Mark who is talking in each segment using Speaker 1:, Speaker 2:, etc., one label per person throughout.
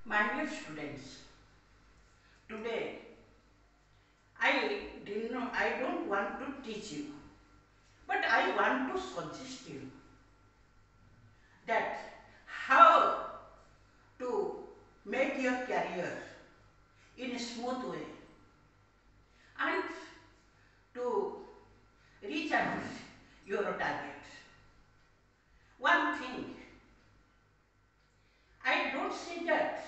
Speaker 1: My dear students, today I don't want to teach you, but I want to suggest you that how to make your career in a smooth way and to reach out your target. One thing, I don't say that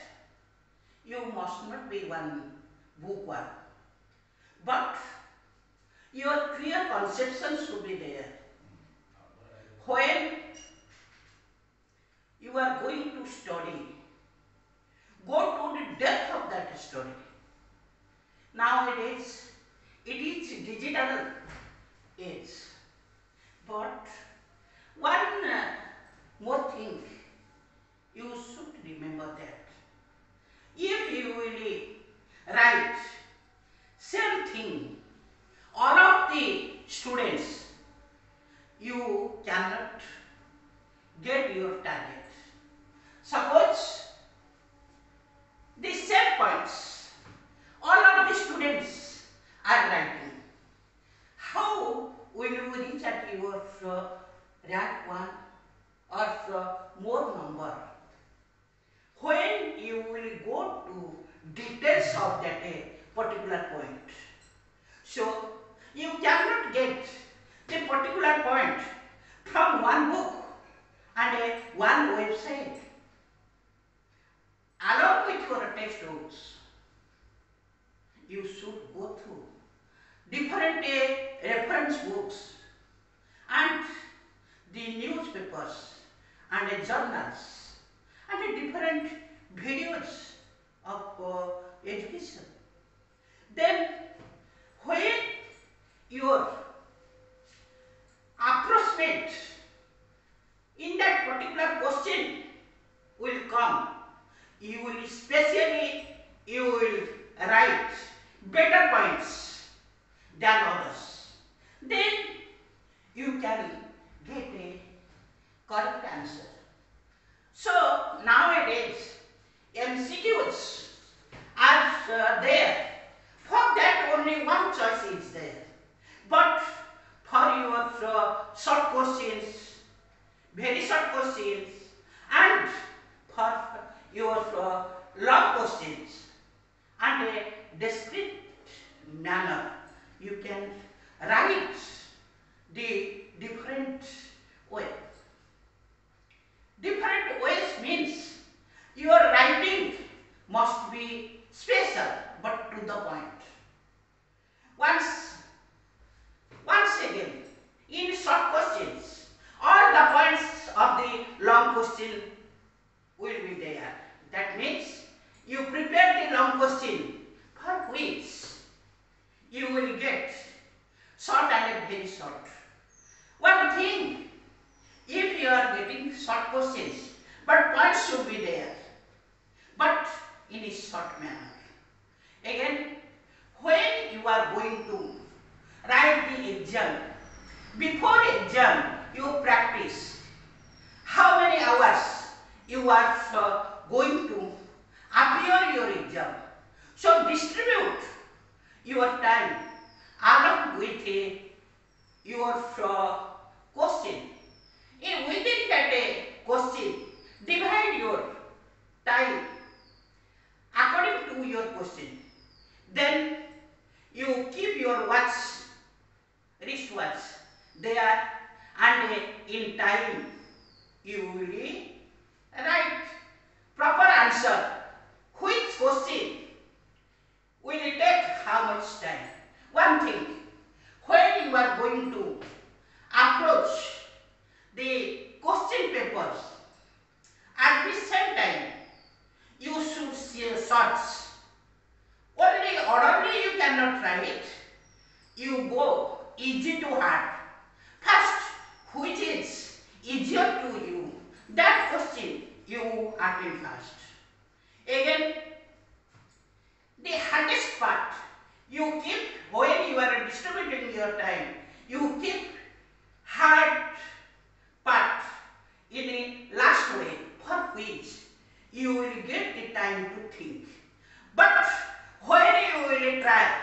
Speaker 1: you must not be one bookworm, but your clear conception should be there. When you are going to study, go to the depth of that study. Nowadays, it is digital age, but one more thing, you should remember that if you will write same thing, all of the students, you cannot get your target. Suppose the same points, all of the students are writing. How will you reach at your rank 1 or more number? When you will go to details of that particular point. So, you cannot get the particular point from one book and one website. Along with your textbooks, you should go through different reference books and the newspapers and journals and different videos of education. Then when your approximate in that particular question will come, you will write better points than others. Then you can get a correct answer. So nowadays MCQs are there. For that only one choice is there. But for your short questions, very short questions, and for your long questions and a discrete manner, you can write the different way. Different ways means your writing must be special but to the point. Once again, in short questions, all the points of the long question will be there. That means you prepare the long question for which you will get short and very short. One thing, if you are getting short questions, but points should be there, but in a short manner. Again, when you are going to write the exam, before exam you practice how many hours you are going to appear your exam. So distribute your time along with your question. Within that question, divide your time according to your question. Then you keep your wristwatch there, and in time you will write proper answer. Which question will take how much time? One thing, when you are going to approach the question papers, at the same time you should search. Only orderly you cannot write. You go easy to hard. First, which is easier to you, that question you attend first. Again, the hardest part you keep when you are distributing your time. You keep hard part in a last way, for which you will get the time to think. But when you will try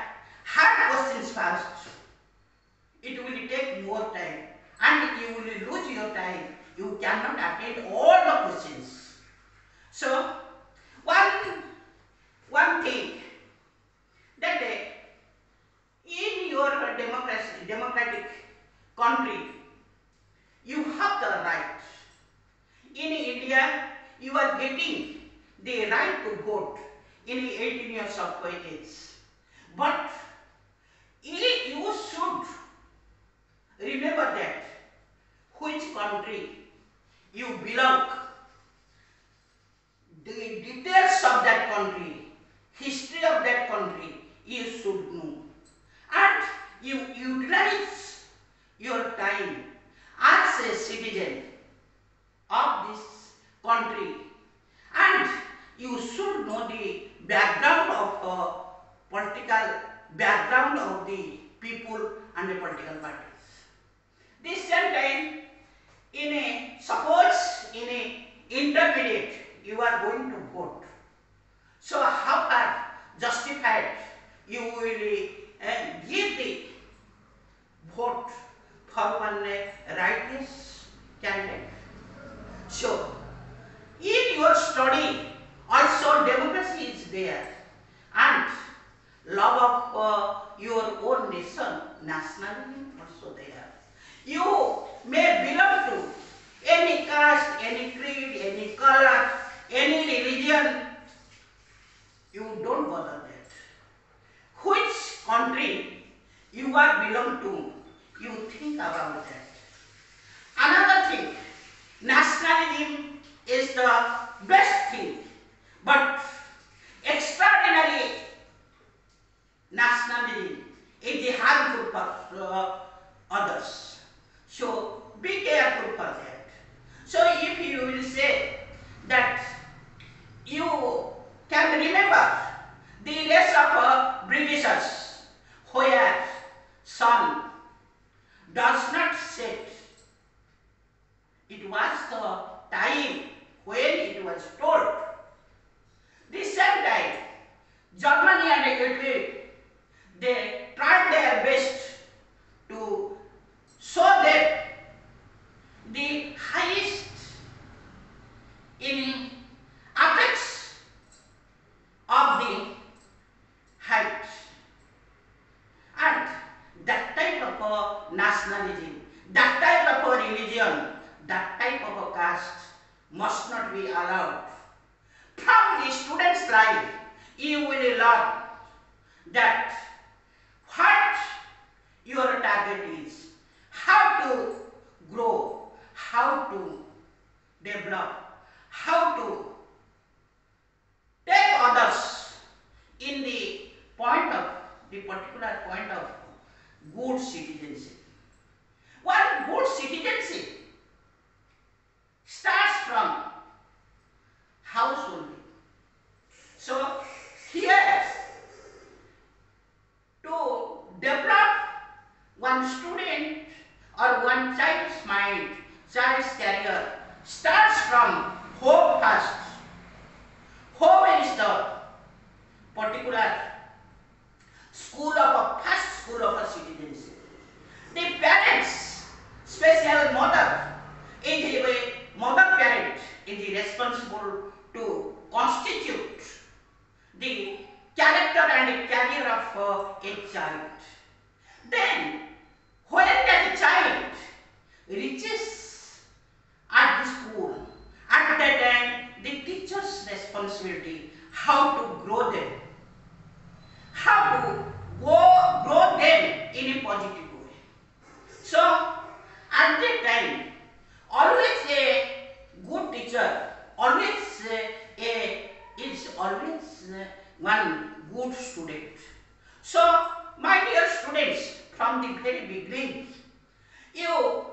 Speaker 1: hard questions first, it will take more time and you will lose your time. You cannot attend all the questions. So, one thing that in your democratic country, you have the right. In India, you are getting the right to vote in 18 years of age. But you should remember that which country you belong, the details of that country, history of that country, you should know. And you utilize your time as a citizen of this country, and you should know the background of political background of the people and the political parties. This same time, suppose in a intermediate you are going to vote. So how far justified you will give the vote for one righteous candidate? So in your study also democracy is there, and love of your own nation, nationalism also there. You may belong to any caste, any creed, any color, any religion. You don't bother that. Which country you are belong to, you think about that. Another thing, nationalism is the best thing, but extraordinary nationalism is harmful for others. So be careful for that. So if you will say that you can remember the days of Britishers, where sun does not set. It was the time when it was told. This same time, Germany and Italy, they tried their best to show them the highest in apex of the height, and that type of nationalism, that type of religion, that type of a caste must not be allowed. From the student's life, you will learn that what your target is, how to grow, how to develop, how to take others in the particular point of good citizenship. Well, good citizenship starts from house only. So here, to develop one student or one child's mind, child's career, starts from home first. Home is the particular school of first school of a citizenship. The parents, special mother, mother parent is responsible to constitute the character and career of a child. Then, when that child reaches at the school, at that time the teacher's responsibility how to grow them, how to grow them in a positive way. So, at that time, always a good teacher, is always one good student. So, my dear students, from the very beginning, you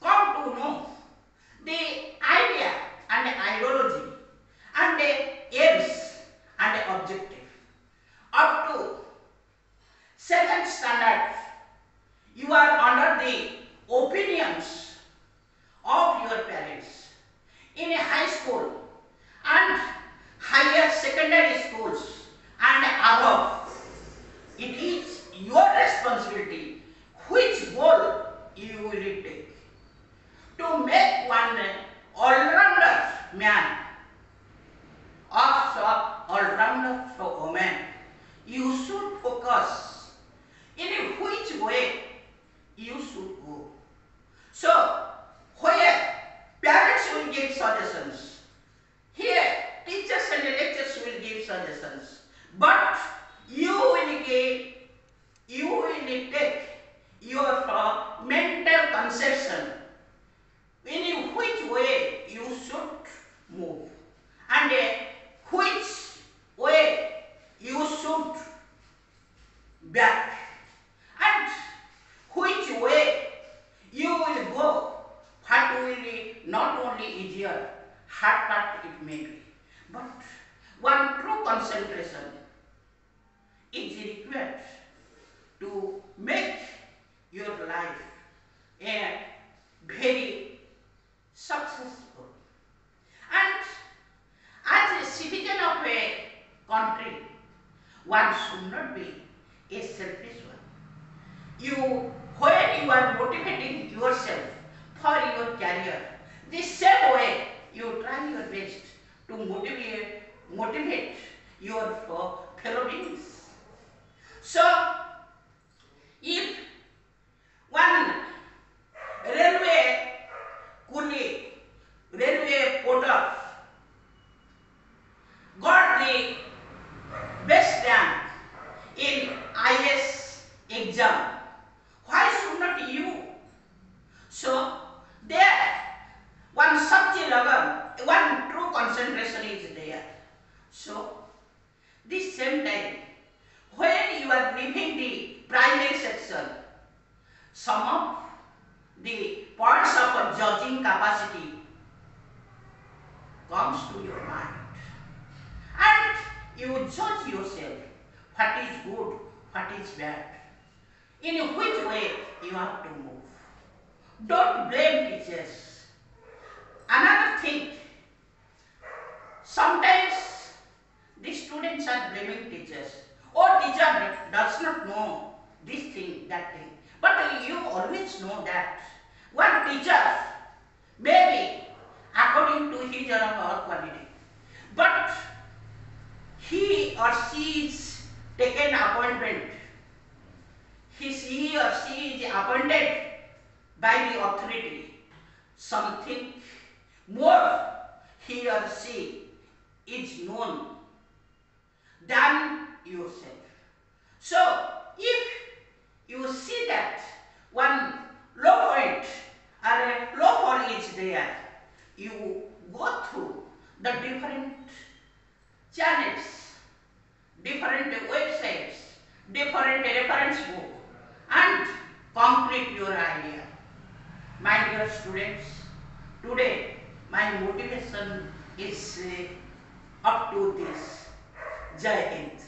Speaker 1: come to know the idea and the ideology and the aims and the objective. Up to 7th standard, you are under the opinions of your parents. In a high school and of all-rounder for women, you should focus in which way you should go. So, where parents will give suggestions, here teachers and lecturers will give suggestions, but you will take your mental conception in which way you should move and which way you should back and which way you will go, what will be not only easier, hard part it may be, but one true concentration is required to make your life a very successful. And as a citizen of a country, one should not be a selfish one. When you are motivating yourself for your career, the same way you try your best to motivate your fellow beings. So, if one railway coolie, railway porter got the best rank in IS exam, why should not you? So, there one sabji lagan, one true concentration is there. So, this same time, when you are leaving the primary section, some of the parts of judging capacity comes to your mind, and you judge yourself what is good, what is bad, in which way you have to move. Don't blame teachers. Another thing, sometimes the students are blaming teachers. Oh, teacher does not know this thing, that thing. But you always know that one teacher may be according to his or her quality, but he or she is taken appointment. He or she is appointed by the authority. Something more he or she is known than yourself. So, if you see that one low point or a low fall is there, you go through the different channels, different websites, different reference book, and complete your idea. My dear students, today my motivation is up to this. Jai Hind.